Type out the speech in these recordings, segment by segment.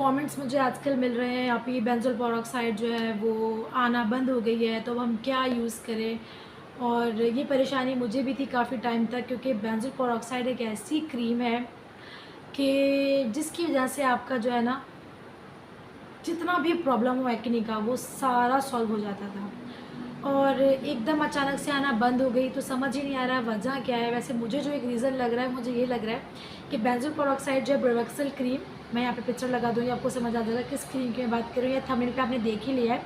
Comments मुझे आजकल मिल रहे हैं, यहाँ पे बेंजोल पेरोक्साइड जो है वो आना बंद हो गई है, तो अब हम क्या यूज़ करें। और ये परेशानी मुझे भी थी काफ़ी टाइम तक, क्योंकि बेंजोल पेरोक्साइड एक ऐसी क्रीम है कि जिसकी वजह से आपका जो है ना, जितना भी प्रॉब्लम हो एक्ने का वो सारा सॉल्व हो जाता था। और एकदम अचानक से आना बंद हो गई, तो समझ ही नहीं आ रहा वजह क्या है। वैसे मुझे जो एक रीज़न लग रहा है, मुझे ये लग रहा है कि बेंजोल पेरोक्साइड जो है ब्रेवेक्सेल क्रीम, मैं यहाँ पे पिक्चर लगा दूँगी, आपको समझ आ जाएगा किस क्रीम की मैं बात कर रही हूँ, या थंबनेल पे आपने देख ही लिया है।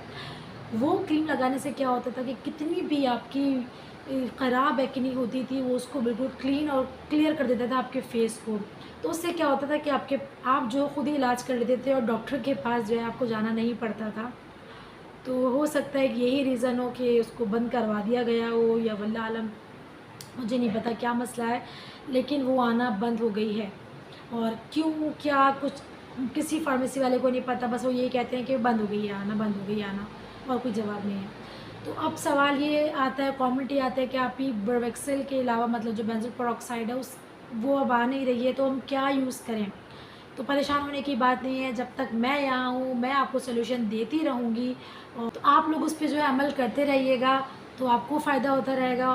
वो क्रीम लगाने से क्या होता था कि कितनी भी आपकी ख़राब एक्ने होती थी, वो उसको बिल्कुल क्लीन और क्लियर कर देता था आपके फेस को। तो उससे क्या होता था कि आप जो खुद ही इलाज कर लेते थे और डॉक्टर के पास जो है आपको जाना नहीं पड़ता था। तो हो सकता है कि यही रीज़न हो कि उसको बंद करवा दिया गया हो, या वल्लाह आलम, मुझे नहीं पता क्या मसला है, लेकिन वो आना बंद हो गई है। और क्यों, क्या कुछ किसी फार्मेसी वाले को नहीं पता, बस वो ये कहते हैं कि बंद हो गई है आना, बंद हो गई है आना, और कोई जवाब नहीं है। तो अब सवाल ये आता है, कमेंट ये आता है कि आप ही ब्रेवेक्सेल के अलावा, मतलब जो बेंजोल पेरोक्साइड है उस वो अब आ नहीं रही है, तो हम क्या यूज़ करें। तो परेशान होने की बात नहीं है, जब तक मैं यहाँ हूँ मैं आपको सॉल्यूशन देती रहूँगी। और तो आप लोग उस पे जो है अमल करते रहिएगा, तो आपको फ़ायदा होता रहेगा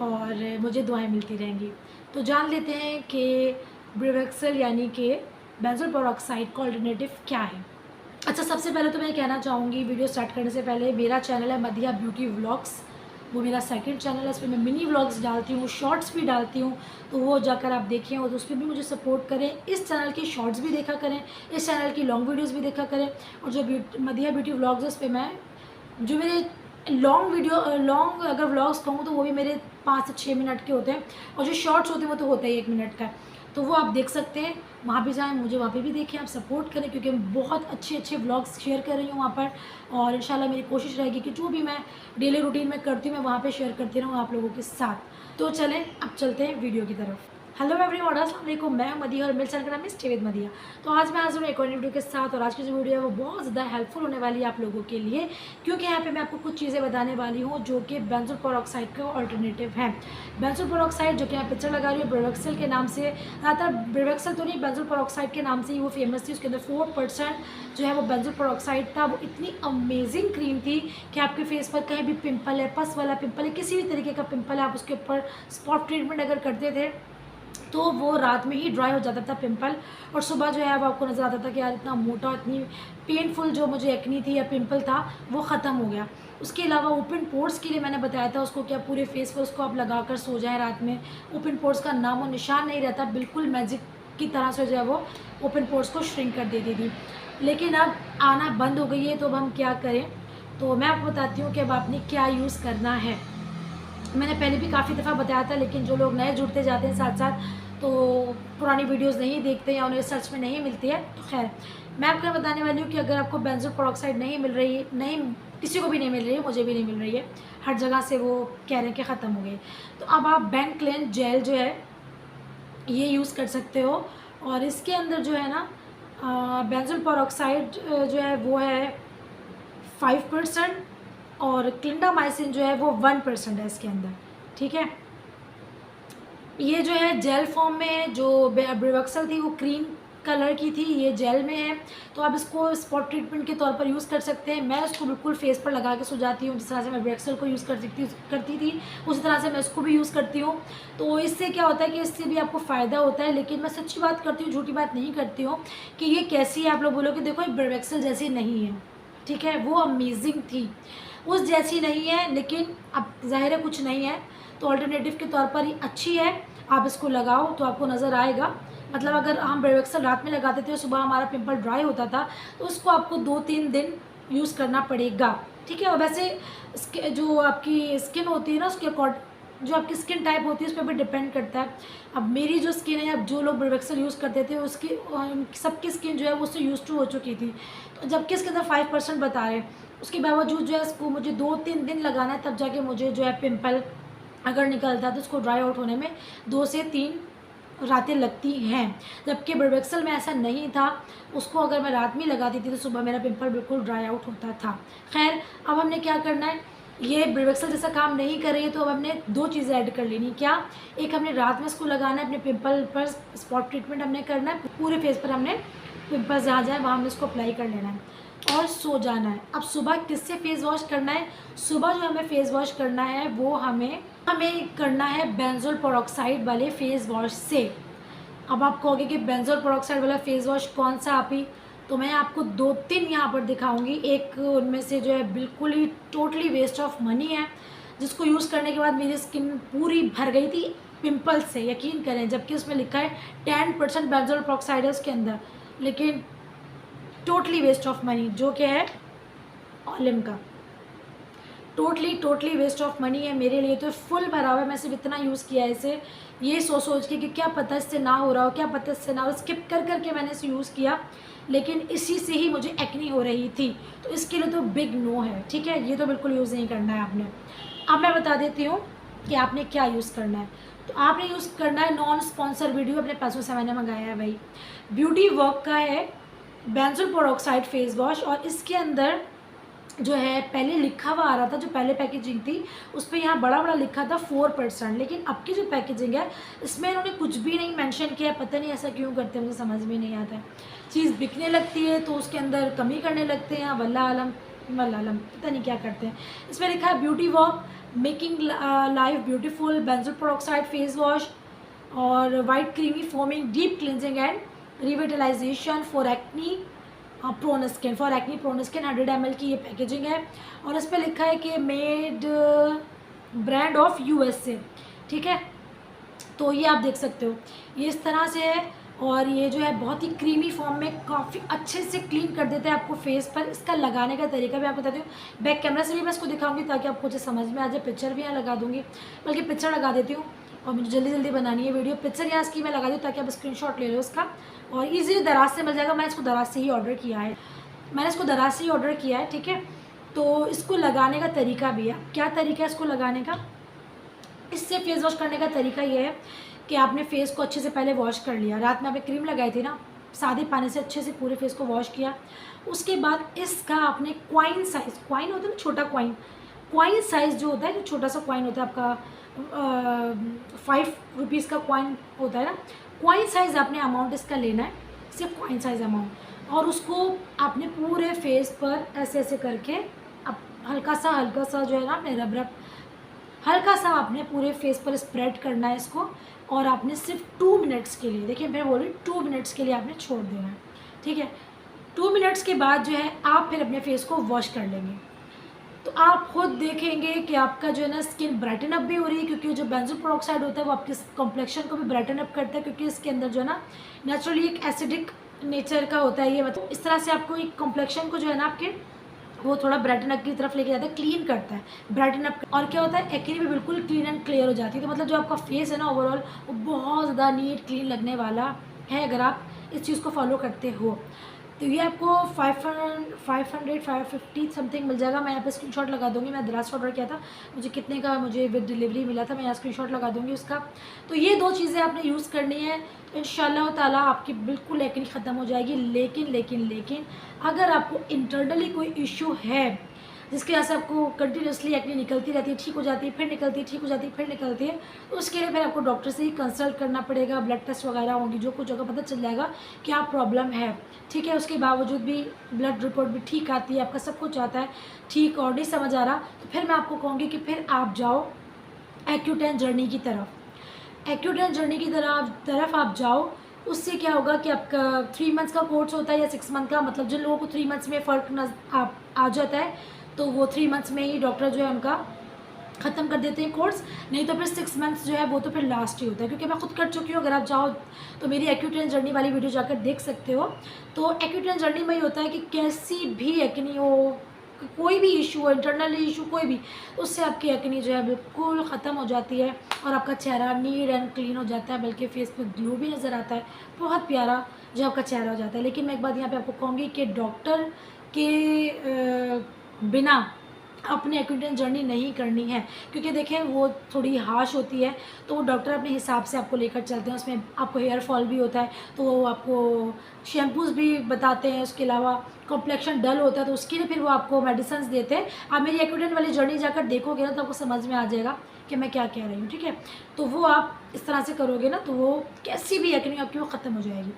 और मुझे दुआएं मिलती रहेंगी। तो जान लेते हैं कि ब्रेवेक्सेल यानी कि बेंजोल पेरोक्साइड का अल्टरनेटिव क्या है। अच्छा, सबसे पहले तो मैं कहना चाहूँगी, वीडियो स्टार्ट करने से पहले, मेरा चैनल है मदिया ब्यूटी व्लॉग्स, वो मेरा सेकंड चैनल है। इस पर मैं मिनी व्लॉग्स डालती हूँ, शॉर्ट्स भी डालती हूँ, तो वो जाकर आप देखें और उस पर भी मुझे सपोर्ट करें। इस चैनल के शॉर्ट्स भी देखा करें, इस चैनल की लॉन्ग वीडियोज़ भी देखा करें। और जो मदिया ब्यूटी व्लॉग्स है, उस पर मैं जो मेरे लॉन्ग अगर व्लॉग्स कहूँ तो वो भी मेरे 5 से 6 मिनट के होते हैं, और जो शॉर्ट्स होते हैं वो तो होता ही 1 मिनट का है। तो वो आप देख सकते हैं, वहाँ भी जाएँ, मुझे वहाँ पे भी देखें, आप सपोर्ट करें, क्योंकि मैं बहुत अच्छे अच्छे व्लॉग्स शेयर कर रही हूँ वहाँ पर। और इंशाल्लाह मेरी कोशिश रहेगी कि जो भी मैं डेली रूटीन में करती हूँ मैं वहाँ पे शेयर करती रहूँ आप लोगों के साथ। तो चलें अब चलते हैं वीडियो की तरफ। हेलो एवरीवन, अस्सलाम वालेकुम, मैं हूं मदिया और मेरे चैनल का नाम है स्टे विद मदिया। तो आज मैं हाजिर हूँ एक और वीडियो के साथ, और आज की जो वीडियो है वो बहुत ज़्यादा हेल्पफुल होने वाली है आप लोगों के लिए, क्योंकि यहाँ पे मैं आपको कुछ चीज़ें बताने वाली हूँ जो कि बेंजोल पेरोक्साइड का अल्टरनेटिव है। बेंजोल पेरोक्साइड जो कि यहाँ पिक्चर लगा रही है ब्रेवेक्सेल के नाम से, ज़्यादातर ब्रेवेक्सेल तो नहीं, बेंजोल पेरोक्साइड के नाम से ही वो फेमस थी। उसके अंदर 4% जो है वो बेंजोल पेरोक्साइड था। वो इतनी अमेजिंग क्रीम थी कि आपके फेस पर कहीं भी पिंपल है, पस वाला पिंपल है, किसी भी तरीके का पिंपल है, आप उसके ऊपर स्पॉट ट्रीटमेंट अगर करते थे तो वो रात में ही ड्राई हो जाता था पिंपल, और सुबह जो है अब आपको नज़र आता था कि यार इतना मोटा, इतनी पेनफुल जो मुझे एक्नी थी या पिंपल था वो ख़त्म हो गया। उसके अलावा ओपन पोर्स के लिए मैंने बताया था उसको, क्या पूरे फेस पर उसको आप लगा कर सो जाएं रात में, ओपन पोर्स का नामो निशान नहीं रहता, बिल्कुल मैजिक की तरह से जो है वो ओपन पोर्स को श्रिंक कर देती थी। लेकिन अब आना बंद हो गई है, तो अब हम क्या करें। तो मैं आपको बताती हूँ कि अब आपने क्या यूज़ करना है। मैंने पहले भी काफ़ी दफ़ा बताया था, लेकिन जो लोग नए जुड़ते जाते हैं साथ साथ, तो पुरानी वीडियोस नहीं देखते या उन्हें सर्च में नहीं मिलती है, तो खैर मैं आपको बताने वाली हूँ कि अगर आपको बेंजोल पेरोक्साइड नहीं मिल रही, नहीं किसी को भी नहीं मिल रही है, मुझे भी नहीं मिल रही है, हर जगह से वो कह रहे हैं कि ख़त्म हो गई, तो अब आप बेंक्लेन जेल जो है ये यूज़ कर सकते हो। और इसके अंदर जो है ना बेंजोल पेरोक्साइड जो है वो है 5%, और क्लिंडामाइसिन जो है वो 1% है इसके अंदर, ठीक है। ये जो है जेल फॉर्म में है, जो ब्रेवेक्सेल थी वो क्रीम कलर की थी, ये जेल में है। तो आप इसको स्पॉट ट्रीटमेंट के तौर पर यूज़ कर सकते हैं। मैं इसको बिल्कुल फेस पर लगा के सो जाती हूँ, जिस तरह से मैं ब्रेवेक्सेल को यूज़ करती थी, उसी तरह से मैं इसको भी यूज़ करती हूँ। तो इससे क्या होता है कि इससे भी आपको फ़ायदा होता है, लेकिन मैं सच्ची बात करती हूँ, झूठी बात नहीं करती हूँ कि ये कैसी है। आप लोग बोलो कि देखो ये ब्रेवेक्सेल जैसी नहीं है, ठीक है, वो अमेजिंग थी, उस जैसी नहीं है, लेकिन अब ज़ाहिर है कुछ नहीं है, तो अल्टरनेटिव के तौर पर ही अच्छी है। आप इसको लगाओ तो आपको नज़र आएगा। मतलब अगर हम ब्रेवेक्सेल रात में लगाते थे और सुबह हमारा पिंपल ड्राई होता था, तो उसको आपको 2-3 दिन यूज़ करना पड़ेगा, ठीक है। और वैसे जो आपकी स्किन होती है ना, उसके जो आपकी स्किन टाइप होती है उस पर भी डिपेंड करता है। अब मेरी जो स्किन है, अब जो लोग ब्रेवेक्सेल यूज़ करते थे उसकी सबकी स्किन जो है वो उससे यूज़ टू हो चुकी थी, तो जबकि इसके अंदर 5% बता रहे हैं, उसके बावजूद जो है इसको मुझे 2-3 दिन लगाना है, तब जाके मुझे जो है पिंपल अगर निकलता है तो उसको ड्राई आउट होने में 2 से 3 रातें लगती हैं। जबकि ब्रेवेक्सेल में ऐसा नहीं था, उसको अगर मैं रात में लगाती थी तो सुबह मेरा पिंपल बिल्कुल ड्राई आउट होता था। खैर, अब हमने क्या करना है, ये ब्रेवेक्सेल जैसा काम नहीं कर रही है, तो अब हमने 2 चीज़ें ऐड कर लेनी। क्या, एक हमने रात में इसको लगाना है, अपने पिंपल पर स्पॉट ट्रीटमेंट हमने करना है, पूरे फेस पर हमने पिंपल्स जहाँ जाए वहाँ हमें इसको अप्लाई कर लेना है और सो जाना है। अब सुबह किससे फेस वॉश करना है? सुबह जो हमें फेस वॉश करना है वो हमें करना है बेंजोल पेरोक्साइड वाले फेस वॉश से। अब आप कहोगे कि बेंजोल पेरोक्साइड वाला फेस वॉश कौन सा आप ही, तो मैं आपको 2-3 यहाँ पर दिखाऊंगी। एक उनमें से जो है बिल्कुल ही टोटली वेस्ट ऑफ मनी है, जिसको यूज़ करने के बाद मेरी स्किन पूरी भर गई थी पिंपल्स से, यकीन करें, जबकि उसमें लिखा है 10% बेंजोल पेरोक्साइड है उसके अंदर, लेकिन टोटली वेस्ट ऑफ मनी, जो कि है ऑलिम का। टोटली वेस्ट ऑफ मनी है मेरे लिए, तो फुल भरा हुआ है। मैं सिर्फ इतना यूज़ किया है इसे, ये सोच के कि क्या पता इससे ना हो रहा हो, क्या पता इससे ना हो, स्किप कर करके मैंने इसे यूज़ किया, लेकिन इसी से ही मुझे एक्नी हो रही थी, तो इसके लिए तो बिग नो है, ठीक है। ये तो बिल्कुल यूज़ नहीं करना है आपने। अब मैं बता देती हूँ कि आपने क्या यूज़ करना है। तो आपने यूज़ करना है, नॉन स्पॉन्सर वीडियो, अपने पैसों से मैंने मंगाया है भाई, ब्यूटी वर्क का है बेंजोल पेरोक्साइड फेस वॉश। और इसके अंदर जो है पहले लिखा हुआ आ रहा था, जो पहले पैकेजिंग थी उस पर यहाँ बड़ा बड़ा लिखा था 4%, लेकिन अब की जो पैकेजिंग है इसमें इन्होंने कुछ भी नहीं मेंशन किया है। पता नहीं ऐसा क्यों करते हैं, मुझे समझ में नहीं आता है। चीज़ बिकने लगती है तो उसके अंदर कमी करने लगते हैं, वल्लाह आलम पता नहीं क्या करते हैं। इसमें लिखा है beauty work making life beautiful benzoyl peroxide face wash और white creamy foaming deep cleansing and revitalisation for acne prone skin 100 ml की ये पैकेजिंग है। और इस पर लिखा है कि मेड ब्रांड ऑफ USA, ठीक है। तो ये आप देख सकते हो, ये इस तरह से है और ये जो है बहुत ही क्रीमी फॉर्म में काफ़ी अच्छे से क्लीन कर देता है आपको फेस पर। इसका लगाने का तरीका भी आपको बताती हूँ, बैक कैमरा से भी मैं इसको दिखाऊंगी ताकि आपको कुछ समझ में आ जाए। पिक्चर भी यहाँ लगा दूँगी, बल्कि पिक्चर लगा देती हूँ, और मुझे जल्दी जल्दी बनानी है वीडियो। पिक्चर यहाँ इसकी मैं लगा दूँ ताकि आप स्क्रीनशॉट ले लो इसका, और ईजिली दराज से मिल जाएगा। मैंने इसको दराज से ही ऑर्डर किया है, ठीक है। तो इसको लगाने का तरीका भी है, क्या तरीका है इसको लगाने का। इससे फेस वॉश करने का तरीका ये है कि आपने फेस को अच्छे से पहले वॉश कर लिया, रात में आपने क्रीम लगाई थी ना, सादे पानी से अच्छे से पूरे फेस को वॉश किया। उसके बाद इसका आपने क्वाइन साइज़, क्वाइन होता है ना छोटा क्वाइन साइज़ जो होता है, जो छोटा सा क्वाइन होता है आपका 5 रुपीज़ का क्वाइन होता है ना, क्वाइन साइज़ आपने अमाउंट इसका लेना है, सिर्फ क्वाइन साइज़ अमाउंट, और उसको आपने पूरे फेस पर ऐसे ऐसे करके अब हल्का सा जो है ना आपने रब हल्का सा आपने पूरे फेस पर स्प्रेड करना है इसको। और आपने सिर्फ 2 मिनट्स के लिए, देखिए मैं बोल रही हूँ 2 मिनट्स के लिए आपने छोड़ देना है, ठीक है। 2 मिनट्स के बाद जो है आप फिर अपने फेस को वॉश कर लेंगे, तो आप खुद देखेंगे कि आपका जो है ना स्किन ब्राइटन अप भी हो रही है, क्योंकि जो बेंजोल पेरोक्साइड होता है वो आपके कॉम्प्लेक्शन को भी ब्राइटन अप करता है, क्योंकि इसके अंदर जो है ना नेचुरली एक एसिडिक नेचर का होता है ये, मतलब इस तरह से आपको एक कॉम्प्लेक्शन को जो है ना आपके वो थोड़ा ब्राइटन अप की तरफ लेके जाता है, क्लीन करता है, ब्राइटन अप। और क्या होता है, एक्ने भी बिल्कुल क्लीन एंड क्लियर हो जाती है। तो मतलब जो आपका फेस है ना ओवरऑल वो बहुत ज़्यादा नीट क्लीन लगने वाला है अगर आप इस चीज़ को फॉलो करते हो। तो ये आपको 550 समथिंग मिल जाएगा। मैं यहाँ पे स्क्रीनशॉट लगा दूँगी, मैं दराज ऑर्डर किया था, मुझे कितने का मुझे विद डिलीवरी मिला था, मैं यहाँ स्क्रीनशॉट लगा दूँगी उसका। तो ये 2 चीज़ें आपने यूज़ करनी है, इंशाल्लाह ताला आपकी बिल्कुल एक्ने ख़त्म हो जाएगी। लेकिन अगर आपको इंटरनली कोई इशू है जिसकी वजह से आपको कंटिन्यूसली एक्ने निकलती रहती है, ठीक हो जाती है, फिर निकलती है, ठीक हो जाती है, फिर निकलती है, तो उसके लिए फिर आपको डॉक्टर से ही कंसल्ट करना पड़ेगा। ब्लड टेस्ट वगैरह होंगी, जो कुछ होगा पता चल जाएगा क्या प्रॉब्लम है, ठीक है। उसके बावजूद भी ब्लड रिपोर्ट भी ठीक आती है, आपका सब कुछ आता है ठीक, और नहीं समझ आ रहा तो फिर मैं आपको कहूँगी कि फिर आप जाओ एक्यूटेन जर्नी की तरफ आप जाओ। उससे क्या होगा कि आपका 3 मंथ्स का कोर्स होता है या 6 मंथ का, मतलब जिन लोगों को 3 मंथ्स में फ़र्क आ जाता है तो वो 3 मंथ्स में ही डॉक्टर जो है उनका ख़त्म कर देते हैं कोर्स, नहीं तो फिर 6 मंथ्स जो है वो तो फिर लास्ट ही होता है, क्योंकि मैं खुद कर चुकी हूँ। अगर आप चाहो तो मेरी एक्यूटेन जर्नी वाली वीडियो जाकर देख सकते हो। तो एक्यूटेन जर्नी में ही होता है कि कैसी भी एक्नी हो, कोई भी इशू हो, इंटरनल इशू कोई भी, उससे आपकी एक्नी जो है बिल्कुल ख़त्म हो जाती है और आपका चेहरा नीट एंड क्लीन हो जाता है, बल्कि फेस पे ग्लो भी नज़र आता है, बहुत प्यारा जो आपका चेहरा हो जाता है। लेकिन मैं एक बात यहाँ पे आपको कहूँगी कि डॉक्टर के बिना अपनी एक्यूटेन जर्नी नहीं करनी है, क्योंकि देखें वो थोड़ी हार्श होती है, तो वो डॉक्टर अपने हिसाब से आपको लेकर चलते हैं। उसमें आपको हेयर फॉल भी होता है तो वो आपको शैम्पूज़ भी बताते हैं, उसके अलावा कॉम्प्लेक्शन डल होता है तो उसके लिए फिर वो आपको मेडिसिन देते हैं। आप मेरी एक्यूटेन वाली जर्नी जाकर देखोगे ना तो आपको समझ में आ जाएगा कि मैं क्या कह रही हूँ, ठीक है। तो वो आप इस तरह से करोगे ना तो वो कैसी भी एक्नी आपकी वो ख़त्म हो जाएगी।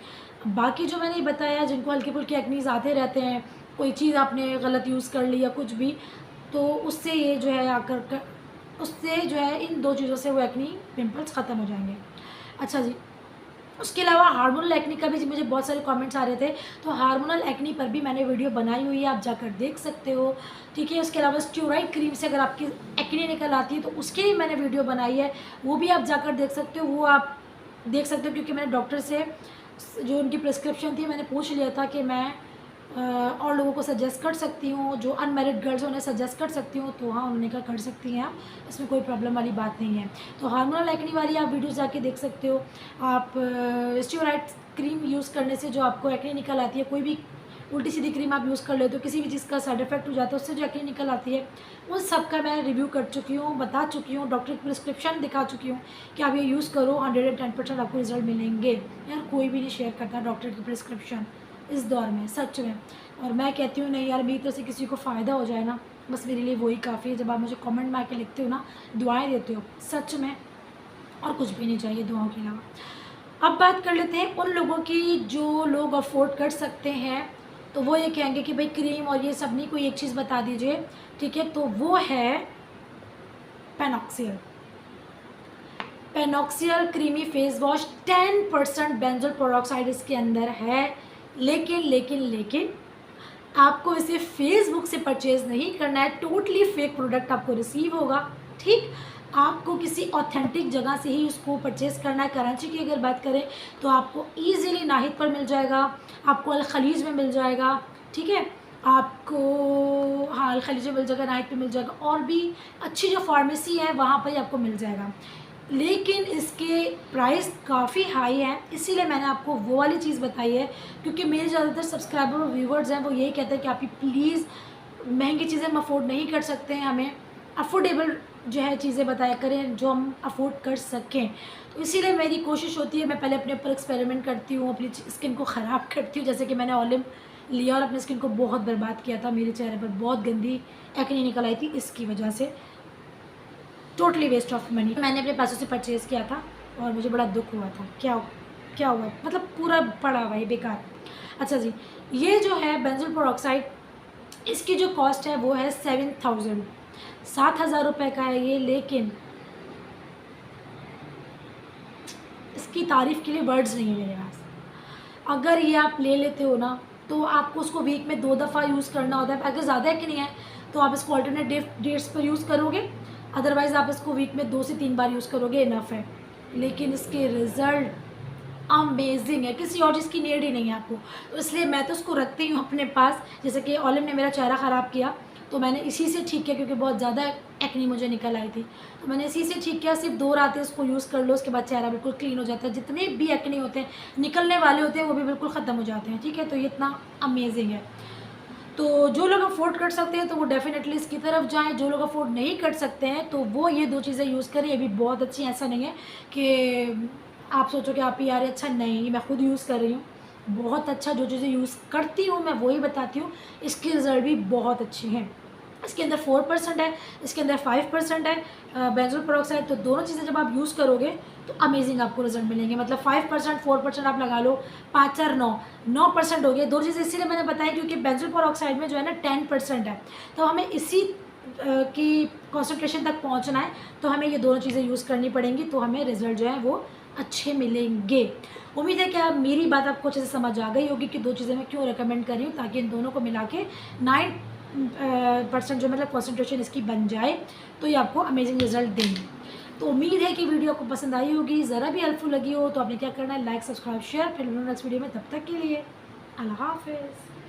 बाकी जो मैंने बताया, जिनको हल्के फुल्के एक्नीज़ आते रहते हैं, कोई चीज़ आपने गलत यूज़ कर ली या कुछ भी, तो उससे ये जो है उससे जो है इन 2 चीज़ों से वो एक्नी पिंपल्स ख़त्म हो जाएंगे। अच्छा जी, उसके अलावा हार्मोनल एक्नी का भी मुझे बहुत सारे कमेंट्स आ रहे थे, तो हार्मोनल एक्नी पर भी मैंने वीडियो बनाई हुई है, आप जाकर देख सकते हो, ठीक है। उसके अलावा स्टीरॉइड क्रीम से अगर आपकी एक्नी निकल आती है तो उसकी भी मैंने वीडियो बनाई है, वो भी आप जाकर देख सकते हो। वो आप देख सकते हो क्योंकि मैंने डॉक्टर से जो उनकी प्रिस्क्रिप्शन थी मैंने पूछ लिया था कि मैं और लोगों को सजेस्ट कर सकती हूँ, जो अनमैरिड गर्ल्स हैं उन्हें सजेस्ट कर सकती हूँ, तो हाँ उन्होंने कहा कर सकती हैं आप, इसमें कोई प्रॉब्लम वाली बात नहीं है। तो हार्मोनल एक्नी वाली आप वीडियोस जाके देख सकते हो। आप स्टीरॉइड क्रीम यूज़ करने से जो आपको एक्नी निकल आती है, कोई भी उल्टी सीधी क्रीम आप यूज़ कर लेते हो, किसी भी चीज़ का साइड इफेक्ट हो जाता है, उससे जो एक्नी निकल आती है, उन सब का मैं रिव्यू कर चुकी हूँ, बता चुकी हूँ, डॉक्टर की प्रिस्क्रिप्शन दिखा चुकी हूँ कि आप ये यूज़ करो, 110% आपको रिजल्ट मिलेंगे। यार कोई भी नहीं शेयर करता डॉक्टर की प्रिस्क्रिप्शन इस दौर में, सच में। और मैं कहती हूँ नहीं यार, मेरी तरफ से किसी को फ़ायदा हो जाए ना, बस मेरे लिए वही काफ़ी है। जब आप मुझे कमेंट में आके लिखते हो ना, दुआएं देते हो, सच में और कुछ भी नहीं चाहिए दुआओं के अलावा। अब बात कर लेते हैं उन लोगों की जो लोग अफोर्ड कर सकते हैं, तो वो ये कहेंगे कि भाई क्रीम और ये सब नहीं, कोई एक चीज़ बता दीजिए, ठीक है। तो वो है Panoxyl. Panoxyl creamy face wash, 10% benzoyl peroxide इसके अंदर है। लेकिन आपको इसे फेसबुक से परचेज़ नहीं करना है, टोटली फेक प्रोडक्ट आपको रिसीव होगा, ठीक। आपको किसी ऑथेंटिक जगह से ही उसको परचेज़ करना है। कराची की अगर बात करें तो आपको ईज़िली नाहिद पर मिल जाएगा, आपको अल खलीज में मिल जाएगा, ठीक है। आपको हाँ अल खलीज में मिल जाएगा, नाहिद पे मिल जाएगा, और भी अच्छी जो फार्मेसी है वहाँ पर ही आपको मिल जाएगा। लेकिन इसके प्राइस काफ़ी हाई है, इसीलिए मैंने आपको वो वाली चीज़ बताई है, क्योंकि मेरे ज़्यादातर सब्सक्राइबर और व्यूवर्स हैं वो यही कहते हैं कि आप ही प्लीज़ महंगी चीज़ें हम अफोर्ड नहीं कर सकते हैं, हमें अफोर्डेबल जो है चीज़ें बताया करें जो हम अफोर्ड कर सकें। तो इसीलिए मेरी कोशिश होती है, मैं पहले अपने ऊपर एक्सपेरिमेंट करती हूँ, अपनी स्किन को ख़राब करती हूँ। जैसे कि मैंने ऑलिव लिया और अपनी स्किन को बहुत बर्बाद किया था, मेरे चेहरे पर बहुत गंदी एक्ने निकल आई थी इसकी वजह से, टोटली वेस्ट ऑफ मनी। मैंने अपने पैसों से परचेज़ किया था और मुझे बड़ा दुख हुआ था। क्या हुआ, मतलब पूरा पड़ा हुआ है बेकार। अच्छा जी, ये जो है बेंजोल पेरोक्साइड, इसकी जो कॉस्ट है वो है 7,000 रुपये का है ये। लेकिन इसकी तारीफ़ के लिए वर्ड्स नहीं है मेरे पास। अगर ये आप ले लेते हो ना, तो आपको उसको वीक में 2 दफ़ा यूज़ करना होता है। अगर ज़्यादा है कि नहीं है तो आप इसको अल्टरनेट डेट्स पर यूज़ करोगे, अदरवाइज़ आप इसको वीक में 2 से 3 बार यूज़ करोगे, इनफ है। लेकिन इसके रिज़ल्ट अमेजिंग है, किसी और चीज़ की नीड ही नहीं है आपको। तो इसलिए मैं तो उसको रखती हूँ अपने पास। जैसे कि ऑलिव ने मेरा चेहरा ख़राब किया तो मैंने इसी से ठीक किया, क्योंकि बहुत ज़्यादा एक्नी मुझे निकल आई थी, तो मैंने इसी से ठीक किया। सिर्फ 2 रातें इसको यूज़ कर लो, उसके बाद चेहरा बिल्कुल क्लीन हो जाता है। जितने भी एक्नी होते हैं, निकलने वाले होते हैं, वो भी बिल्कुल ख़त्म हो जाते हैं, ठीक है। तो ये इतना अमेजिंग है। तो जो लोग अफोर्ड कर सकते हैं तो वो डेफ़िनेटली इसकी तरफ जाएँ, जो लोग अफोर्ड नहीं कर सकते हैं तो वो ये 2 चीज़ें यूज़ करें। ये भी बहुत अच्छी हैं, ऐसा नहीं है कि आप सोचो कि आप ही यार अच्छा, नहीं, मैं खुद यूज़ कर रही हूँ, बहुत अच्छा। जो चीज़ें यूज़ करती हूँ मैं वही बताती हूँ, इसके रिज़ल्ट भी बहुत अच्छे हैं। इसके अंदर 4% है, इसके अंदर 5% है बेंजोल पेरोक्साइड। तो दोनों चीज़ें जब आप यूज़ करोगे तो अमेजिंग आपको रिजल्ट मिलेंगे। मतलब 5% 4% आप लगा लो, 5 4 9% हो गए। 2 चीज़ें इसीलिए मैंने बताया क्योंकि बेंजोल पेरोक्साइड में जो है ना 10% है, तो हमें इसी की कॉन्सेंट्रेशन तक पहुँचना है, तो हमें ये दोनों चीज़ें यूज़ करनी पड़ेंगी, तो हमें रिजल्ट जो है वो अच्छे मिलेंगे। उम्मीद है कि आप मेरी बात आपको अच्छे से समझ आ गई होगी कि 2 चीज़ें मैं क्यों रिकमेंड कर रही हूँ, ताकि इन दोनों को मिला के 9% जो मतलब कॉन्सेंट्रेशन इसकी बन जाए, तो ये आपको अमेजिंग रिजल्ट देंगे। तो उम्मीद है कि वीडियो आपको पसंद आई होगी, ज़रा भी हेल्पफुल लगी हो तो आपने क्या करना है, लाइक सब्सक्राइब शेयर। फिर मिलूंगा नेक्स्ट वीडियो में, तब तक के लिए अल्लाह हाफ़िज़।